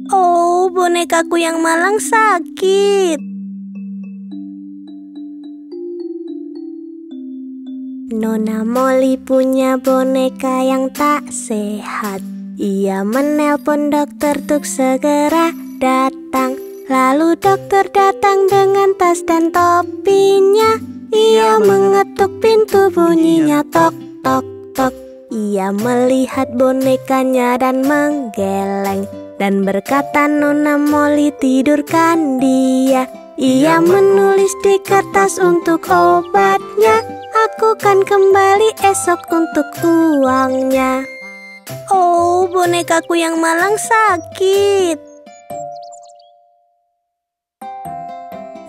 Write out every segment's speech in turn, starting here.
Oh, bonekaku yang malang sakit. Nona Molly punya boneka yang tak sehat. Ia menelpon dokter untuk segera datang. Lalu dokter datang dengan tas dan topinya. Ia mengetuk pintu, bunyinya tok tok tok. Ia melihat bonekanya dan menggeleng dan berkata, Nona Molly, tidurkan dia. Ia menulis di kertas untuk obatnya. Aku kan kembali esok untuk uangnya. Oh, bonekaku yang malang sakit.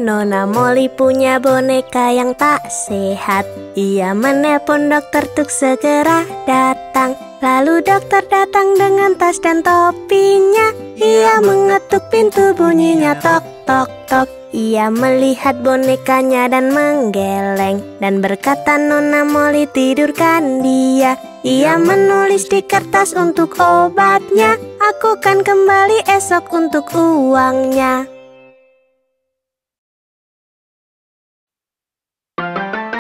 Nona Molly punya boneka yang tak sehat. Ia menelpon dokter untuk segera datang. Lalu dokter datang dengan tas dan topinya. Ia mengetuk pintu, bunyinya tok tok tok. Ia melihat bonekanya dan menggeleng dan berkata, Nona Molly, tidurkan dia. Ia menulis di kertas untuk obatnya. Aku kan kembali esok untuk uangnya.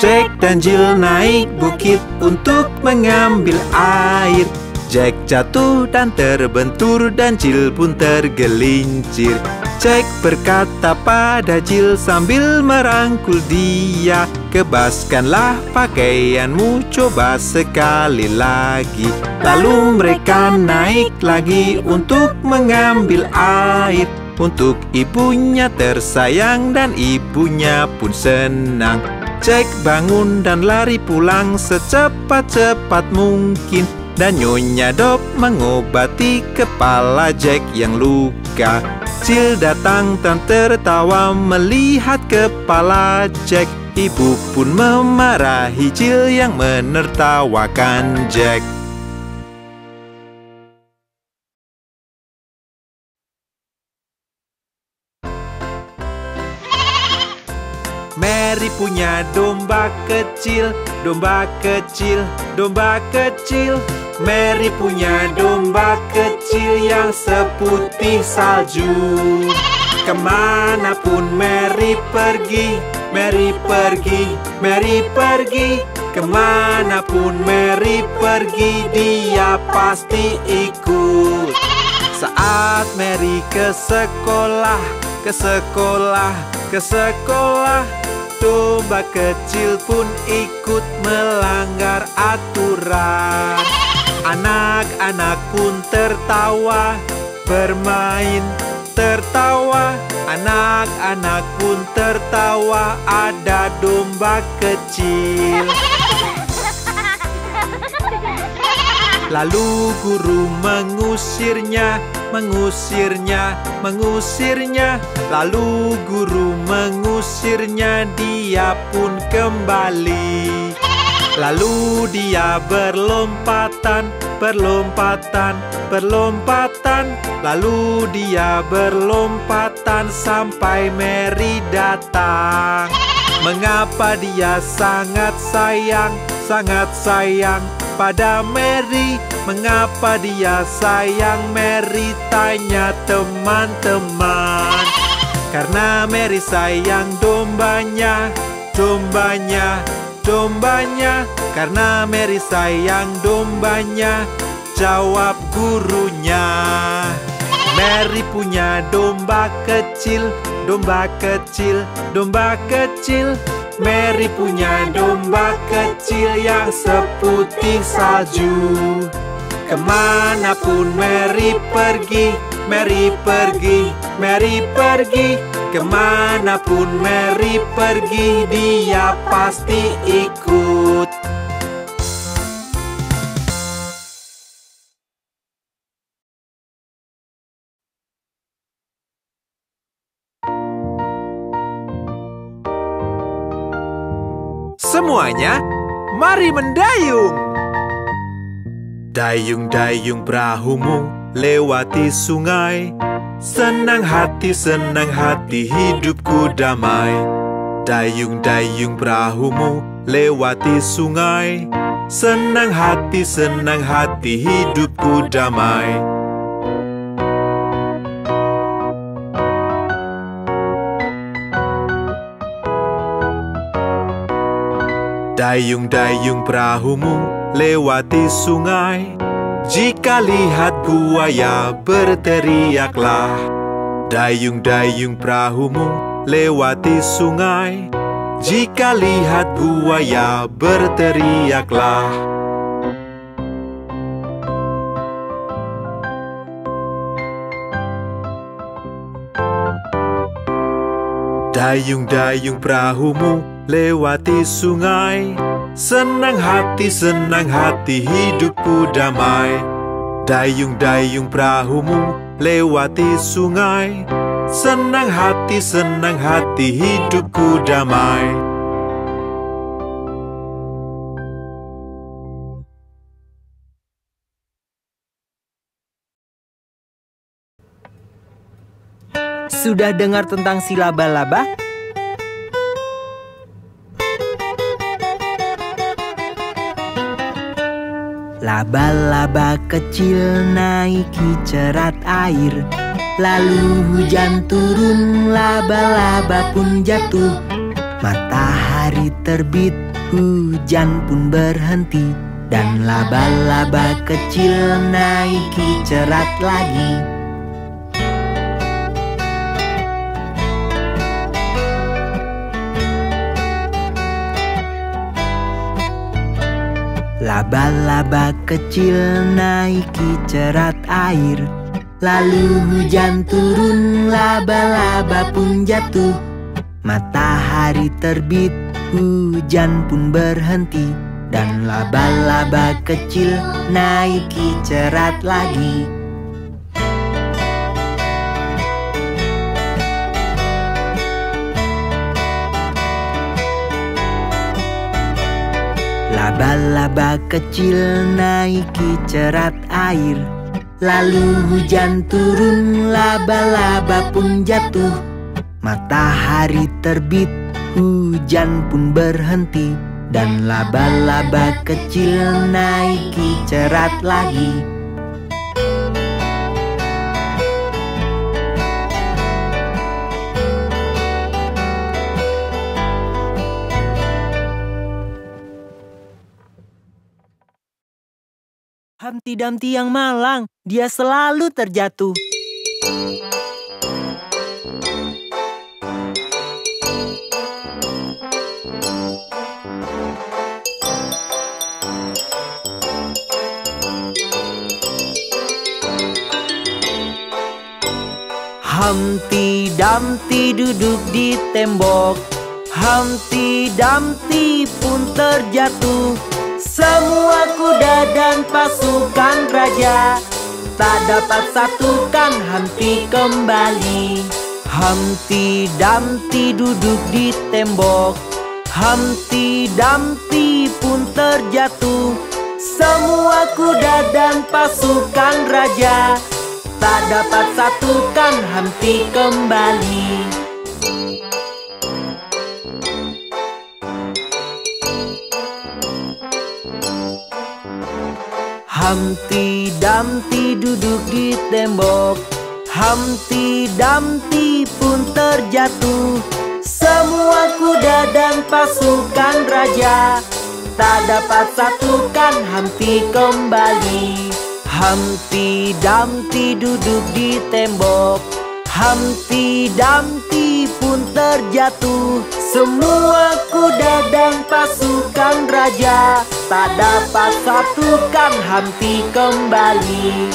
Jack dan Jill naik bukit untuk mengambil air. Jack jatuh dan terbentur dan Jill pun tergelincir. Jack berkata pada Jill sambil merangkul dia, kebaskanlah pakaianmu, coba sekali lagi. Lalu mereka naik lagi untuk mengambil air. Untuk ibunya tersayang dan ibunya pun senang. Jack bangun dan lari pulang secepat-cepat mungkin. Dan Nyonya Dop mengobati kepala Jack yang luka. Jill datang dan tertawa melihat kepala Jack. Ibu pun memarahi Jill yang menertawakan Jack. Mary punya domba kecil, domba kecil, domba kecil. Mary punya domba kecil yang seputih salju. Kemanapun Mary pergi, Mary pergi, Mary pergi. Kemanapun Mary pergi, dia pasti ikut. Saat Mary ke sekolah, ke sekolah, ke sekolah, domba kecil pun ikut melanggar aturan. Anak-anak pun tertawa, bermain, tertawa. Anak-anak pun tertawa, ada domba kecil. Lalu guru mengusirnya, mengusirnya, mengusirnya. Lalu guru mengusirnya, dia pun kembali. Lalu dia berlompatan, berlompatan, berlompatan. Lalu dia berlompatan sampai Mary datang. Mengapa dia sangat sayang, sangat sayang pada Mary? Mengapa dia sayang Mary? Tanya teman-teman. Karena Mary sayang dombanya, dombanya, dombanya. Karena Mary sayang dombanya, jawab gurunya. Mary punya domba kecil, domba kecil, domba kecil. Mary punya domba kecil yang seputih salju. Kemanapun Mary pergi, Mary pergi, Mary pergi. Kemanapun Mary pergi, dia pasti ikut. Semuanya, mari mendayung. Dayung-dayung perahumu lewati sungai. Senang hati, hidupku damai. Dayung-dayung perahumu lewati sungai. Senang hati, hidupku damai. Dayung-dayung perahumu lewati sungai. Jika lihat buaya berteriaklah. Dayung-dayung perahumu lewati sungai. Jika lihat buaya berteriaklah. Dayung-dayung perahumu lewati sungai. Senang hati hidupku damai. Dayung-dayung perahumu lewati sungai. Senang hati hidupku damai. Sudah dengar tentang si laba-laba? Laba-laba kecil naiki cerat air. Lalu hujan turun, laba-laba pun jatuh. Matahari terbit, hujan pun berhenti. Dan laba-laba kecil naiki cerat lagi. Laba-laba kecil naiki cerat air. Lalu hujan turun, laba-laba pun jatuh. Matahari terbit, hujan pun berhenti. Dan laba-laba kecil naiki cerat lagi. Laba-laba kecil naiki cerat air. Lalu hujan turun, laba-laba pun jatuh. Matahari terbit, hujan pun berhenti. Dan laba-laba kecil naiki cerat lagi. Humpty Dumpty yang malang, dia selalu terjatuh. Humpty Dumpty duduk di tembok. Humpty Dumpty pun terjatuh. Semua kuda dan pasukan raja tak dapat satukan Humpty kembali. Humpty Dumpty duduk di tembok. Humpty Dumpty pun terjatuh. Semua kuda dan pasukan raja tak dapat satukan Humpty kembali. Humpty Dumpty duduk di tembok. Humpty Dumpty pun terjatuh. Semua kuda dan pasukan raja tak dapat satukan Humpty kembali. Humpty Dumpty duduk di tembok. Humpty Dumpty pun terjatuh. Semua kuda dan pasukan raja tak dapat satukan Humpty kembali.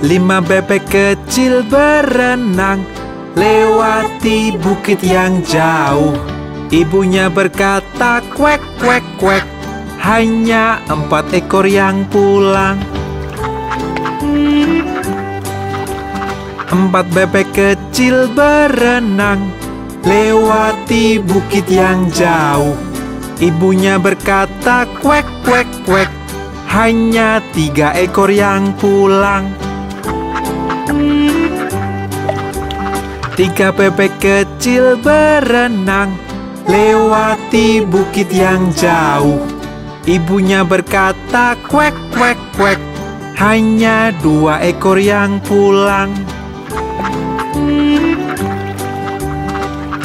Lima bebek kecil berenang lewati bukit yang jauh. Ibunya berkata, "Kwek, kwek, kwek." Hanya 4 ekor yang pulang. 4 bebek kecil berenang lewati bukit yang jauh. Ibunya berkata, "Kwek, kwek, kwek." Hanya 3 ekor yang pulang. 3 bebek kecil berenang lewati bukit yang jauh. Ibunya berkata, "Kuek, kuek, kuek." Hanya 2 ekor yang pulang.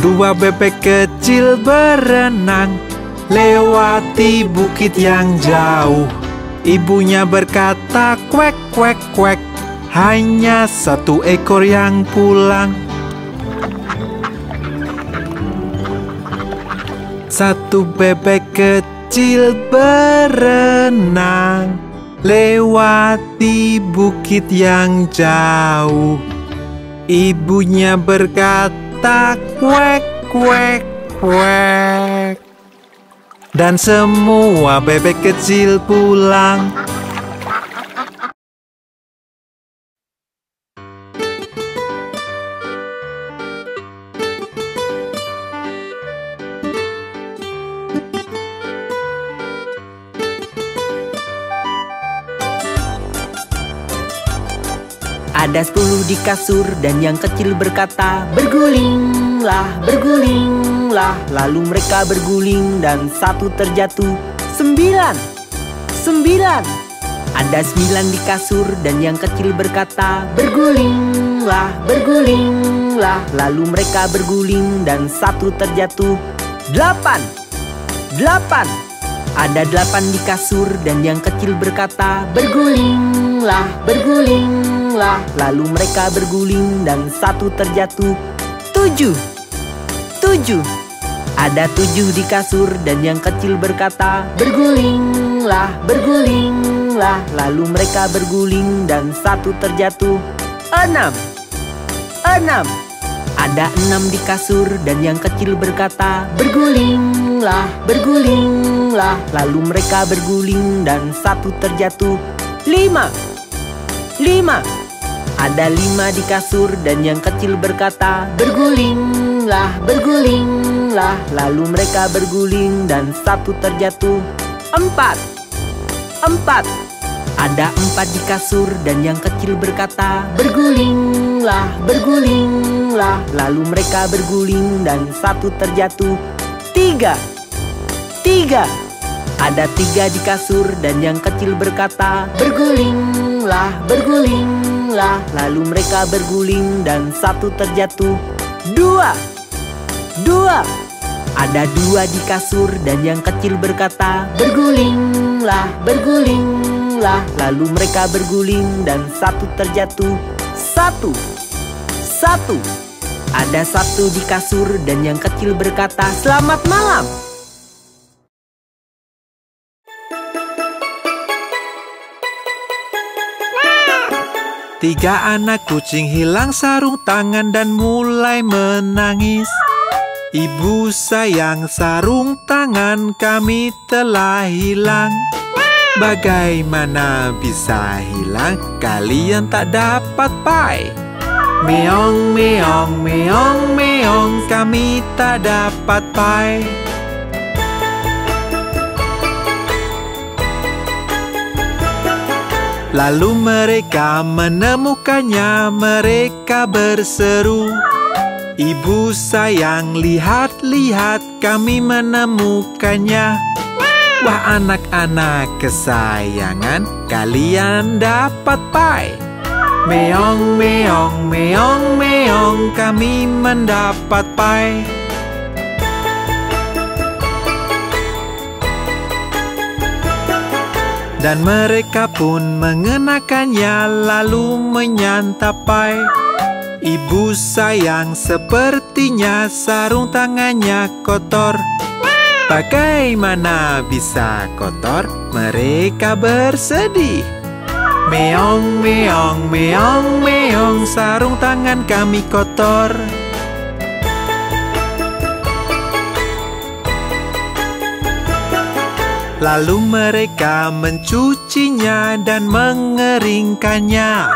2 bebek kecil berenang lewati bukit yang jauh. Ibunya berkata, "Kuek, kuek, kuek." Hanya 1 ekor yang pulang. 1 bebek kecil berenang lewati bukit yang jauh. Ibunya berkata, "Kuek, kuek, kuek." Dan semua bebek kecil pulang. Ada 10 di kasur dan yang kecil berkata, "Bergulinglah, bergulinglah." Lalu mereka berguling dan 1 terjatuh. 9. Ada 9 di kasur dan yang kecil berkata, "Bergulinglah, bergulinglah." Lalu mereka berguling dan 1 terjatuh. 8. Ada 8 di kasur dan yang kecil berkata, "Bergulinglah, bergulinglah." Lalu mereka berguling dan 1 terjatuh. 7. Ada 7 di kasur dan yang kecil berkata, "Bergulinglah, bergulinglah." Lalu mereka berguling dan 1 terjatuh. 6. Ada 6 di kasur dan yang kecil berkata, "Bergulinglah, bergulinglah." Lalu mereka berguling dan 1 terjatuh. 5. Ada 5 di kasur dan yang kecil berkata, "Bergulinglah, bergulinglah." Lalu mereka berguling dan 1 terjatuh. 4. Ada 4 di kasur dan yang kecil berkata, "Bergulinglah, bergulinglah." Lalu mereka berguling dan 1 terjatuh. 3. Ada 3 di kasur dan yang kecil berkata, "Bergulinglah, bergulinglah." Lalu mereka berguling dan 1 terjatuh. 2. Ada 2 di kasur dan yang kecil berkata, "Bergulinglah, bergulinglah." Lalu mereka berguling dan 1 terjatuh. 1. Ada 1 di kasur dan yang kecil berkata, "Selamat malam." Tiga anak kucing hilang sarung tangan dan mulai menangis. "Ibu sayang, sarung tangan kami telah hilang." "Bagaimana bisa hilang? Kalian tak dapat pai." "Meong, meong, meong, meong, kami tak dapat pai." Lalu mereka menemukannya, mereka berseru, "Ibu sayang, lihat-lihat kami menemukannya." "Wah anak-anak kesayangan, kalian dapat pai." "Meong, meong, meong, meong, kami mendapat pai." Dan mereka pun mengenakannya lalu menyantap pai. "Ibu sayang, sepertinya sarung tangannya kotor." "Bagaimana bisa kotor?" Mereka bersedih. "Meong, meong, meong, meong, sarung tangan kami kotor." Lalu mereka mencucinya dan mengeringkannya.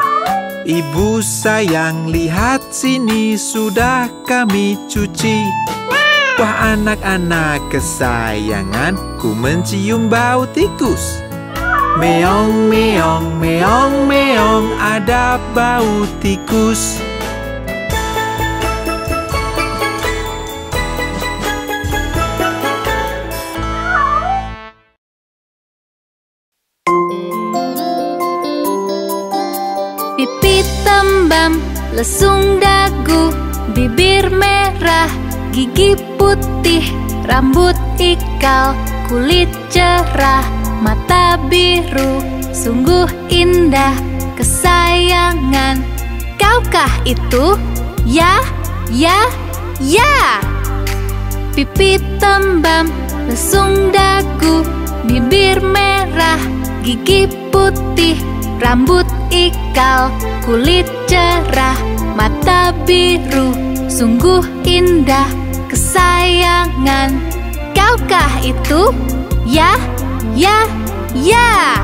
"Ibu sayang, lihat sini sudah kami cuci." "Wah anak-anak kesayangan, ku mencium bau tikus." "Meong, meong, meong, meong, ada bau tikus." lesung dagu, bibir merah, gigi putih, rambut ikal, kulit cerah, mata biru, sungguh indah, kesayangan. Kaukah itu? Ya, ya, ya. Pipi tembam, lesung dagu, bibir merah, gigi putih, rambut ikal, kulit cerah, mata biru, sungguh indah, kesayangan. Kaukah itu? Ya, ya, ya.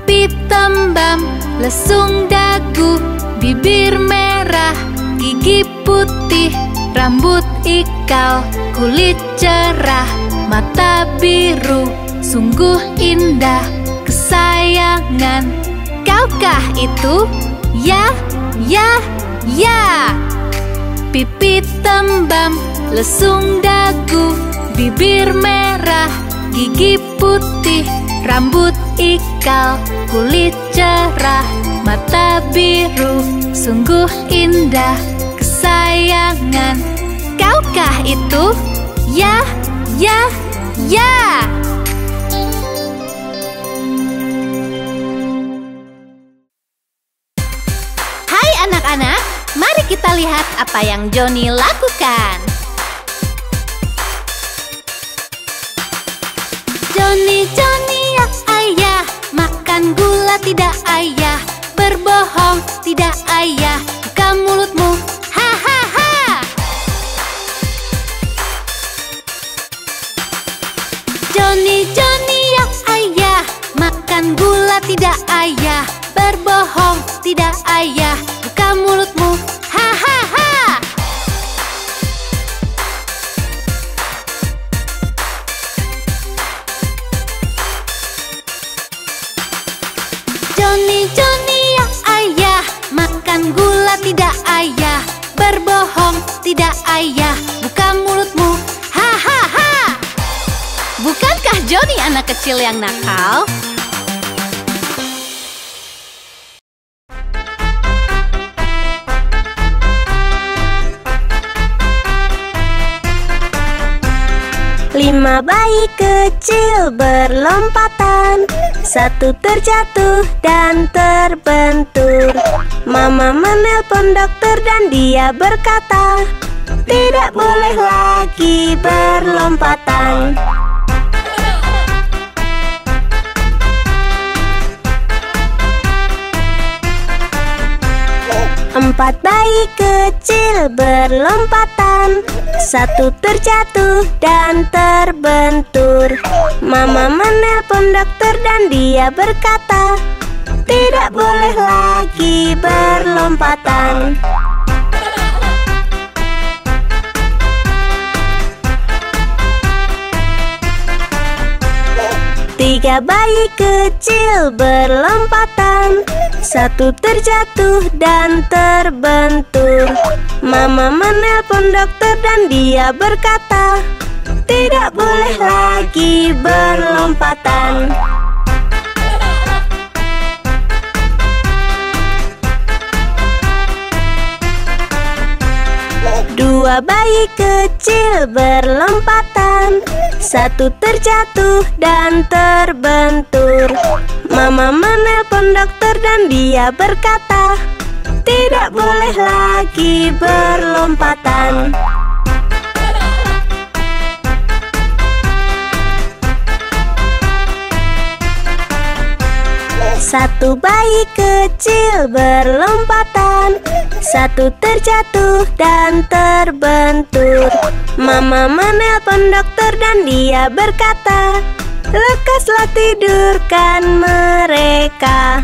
Pipi tembam, lesung dagu, bibir merah, gigi putih, rambut ikal, kulit cerah, mata biru, sungguh indah, kesayangan. Kaukah itu? Ya, ya, ya. Pipi tembam, lesung dagu, bibir merah, gigi putih, rambut ikal, kulit cerah, mata biru, sungguh indah, kesayangan. Kaukah itu? Ya, ya, ya. Hai anak-anak, mari kita lihat apa yang Johnny lakukan. Johnny, Johnny ya ayah, makan gula tidak ayah, berbohong tidak ayah, buka mulutmu, ha ha ha. Johnny, Johnny ya ayah, makan gula tidak ayah, berbohong tidak ayah, buka mulutmu, ha ha ha. Johnny, Johnny ya ayah, makan gula tidak ayah, berbohong tidak ayah, buka mulutmu, ha ha ha. Bukankah Johnny anak kecil yang nakal? Lima bayi kecil berlompatan, satu terjatuh dan terbentur. Mama menelpon dokter dan dia berkata, tidak boleh lagi berlompatan. Empat bayi kecil berlompatan, satu terjatuh dan terbentur. Mama menelpon dokter dan dia berkata, tidak boleh lagi berlompatan. Tiga bayi kecil berlompatan, satu terjatuh dan terbentur. Mama menelpon dokter dan dia berkata, tidak boleh lagi berlompatan. Dua bayi kecil berlompatan, satu terjatuh dan terbentur. Mama menelpon dokter dan dia berkata, tidak boleh lagi berlompatan. Satu bayi kecil berlompatan, satu terjatuh dan terbentur. Mama menelpon dokter dan dia berkata, lekaslah tidurkan mereka.